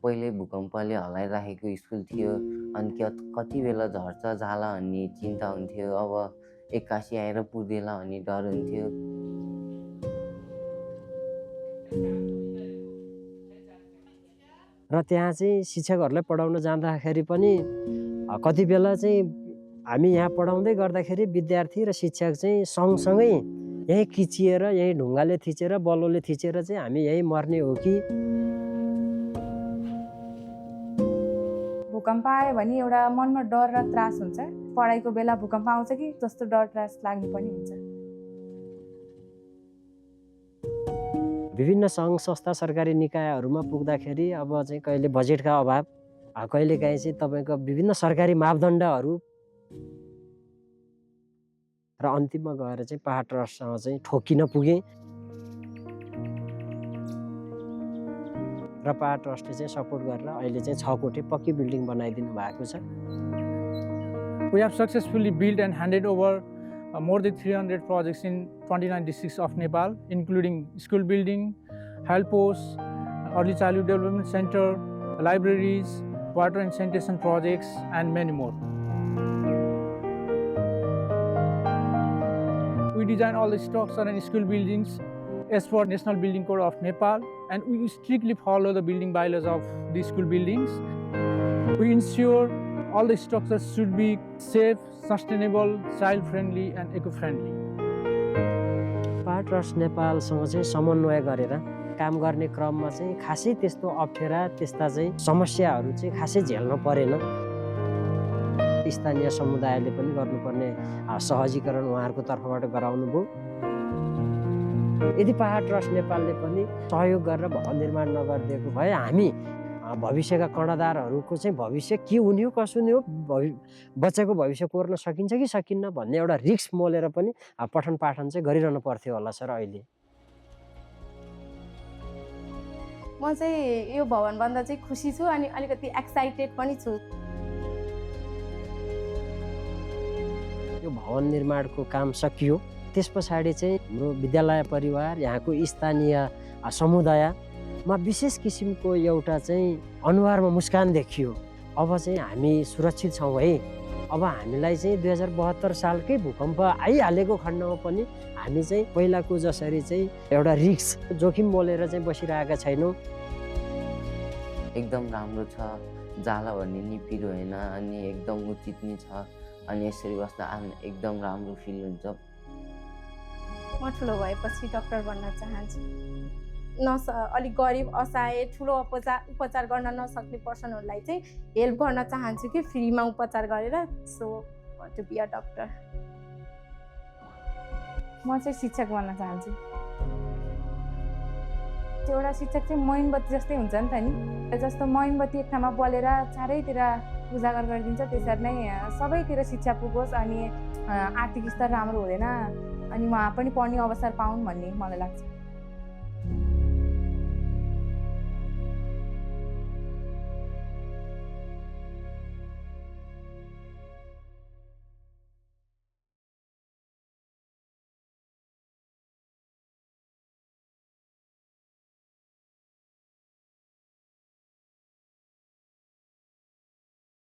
पहिल्यै भूकम्पले हल्लाइराखेको स्कुल थियो। अनि कति बेला झर्छ जाला भन्ने चिन्ता हुन्थ्यो। अब एक्कासी आएर पुग्देला भन्ने डर हुन्थ्यो। र त्यहाँ चाहिँ शिक्षकहरूलाई पढाउन जाँदाखेरि पनि कति बेला चाहिँ हामी यहाँ पढाउँदै गर्दाखेरि विद्यार्थी र शिक्षक चाहिँ सँगसँगै यहीँ किचिएर यहीँ ढुङ्गाले थिचेर बलुवाले थिचेर चाहिँ हामी यहीँ मर्ने हो कि। भूकम्प आयो भने एउटा मनमा डर र त्रास हुन्छ। पढाइको बेला भूकम्प आउँछ कि जस्तो डर त्रास लाग्नु पनि हुन्छ। विभिन्न सङ्घ संस्था सरकारी निकायहरूमा पुग्दाखेरि अब चाहिँ कहिले बजेटका अभाव, कहिलेकाहीँ चाहिँ तपाईँको विभिन्न सरकारी मापदण्डहरू र अन्तिममा गएर चाहिँ पहाड ट्रस्टसँग चाहिँ ठोकिन पुगेँ र पहाड ट्रस्टले चाहिँ सपोर्ट गरेर अहिले चाहिँ 6 कोठे पक्की बिल्डिङ बनाइदिनु भएको छ। We have successfully built and handed over more than 300 projects in 29 districts of Nepal, including school building, health posts, early childhood development center, libraries, water and sanitation projects, and many more. We design all the structure and school buildings as per National Building Code of Nepal, and we strictly follow the building bylaws of the school buildings. We ensure all the structures should be safe, sustainable, child-friendly, and eco-friendly. पहाड trust नेपालसँग चाहिँ समन्वय गरेर काम गर्ने क्रममा चाहिँ खासै त्यस्तो अप्ठ्यारा त्यस्ता चाहिँ समस्याहरू चाहिँ खासै झेल्न परेन। स्थानीय समुदायले पनि गर्नुपर्ने सहजीकरण उहाँहरूको तर्फबाट गराउनु भयो। यदि पहाड ट्रस्ट नेपालले पनि सहयोग गरेर भवन निर्माण नगरिदिएको भए हामी भविष्यका कर्णधारहरूको चाहिँ भविष्य के हुने हो कसो हुने हो, बच्चाको भविष्य कोर्न सकिन्छ कि सकिन्न भन्ने एउटा रिस्क मोलेर पनि पठन पाठन चाहिँ गरिरहनु पर्थ्यो होला सर। अहिले म चाहिँ यो भवन बन्दा चाहिँ खुसी छु अनि अलिकति एक्साइटेड पनि छु। यो भवन निर्माणको काम सकियो, त्यस पछाडि चाहिँ हाम्रो विद्यालय परिवार यहाँको स्थानीय समुदायमा विशेष किसिमको एउटा चाहिँ अनुहारमा मुस्कान देखियो। अब चाहिँ हामी सुरक्षित छौँ है। अब हामीलाई चाहिँ 2072 सालकै भूकम्प आइहालेको खण्डमा पनि हामी चाहिँ पहिलाको जसरी चाहिँ एउटा रिस्क जोखिम मोलेर चाहिँ बसिरहेका छैनौँ। एकदम राम्रो छ, जाला भन्ने नि पिरो होइन अनि एकदम उचित नि छ अनि यसरी बस्दा एकदम राम्रो फिल हुन्छ। म ठुलो भएपछि डक्टर बन्न चाहन्छु। अलिक गरिब असहाय ठुलो उपचार गर्न नसक्ने पर्सनहरूलाई चाहिँ हेल्प गर्न चाहन्छु कि फ्रीमा उपचार गरेर। So to be a doctor. म चाहिँ शिक्षक बन्न चाहन्छु। एउटा शिक्षक चाहिँ मोमबत्ती जस्तै हुन्छ नि त नि, जस्तो मोमबत्ती एक ठाउँमा बलेर चारैतिर उजागर गरिदिन्छ त्यसरी नै सबैतिर शिक्षा पुगोस् अनि आर्थिक स्तर राम्रो हुँदैन अनि उहाँ पनि पढ्ने अवसर पाउन् भन्ने मलाई लाग्छ।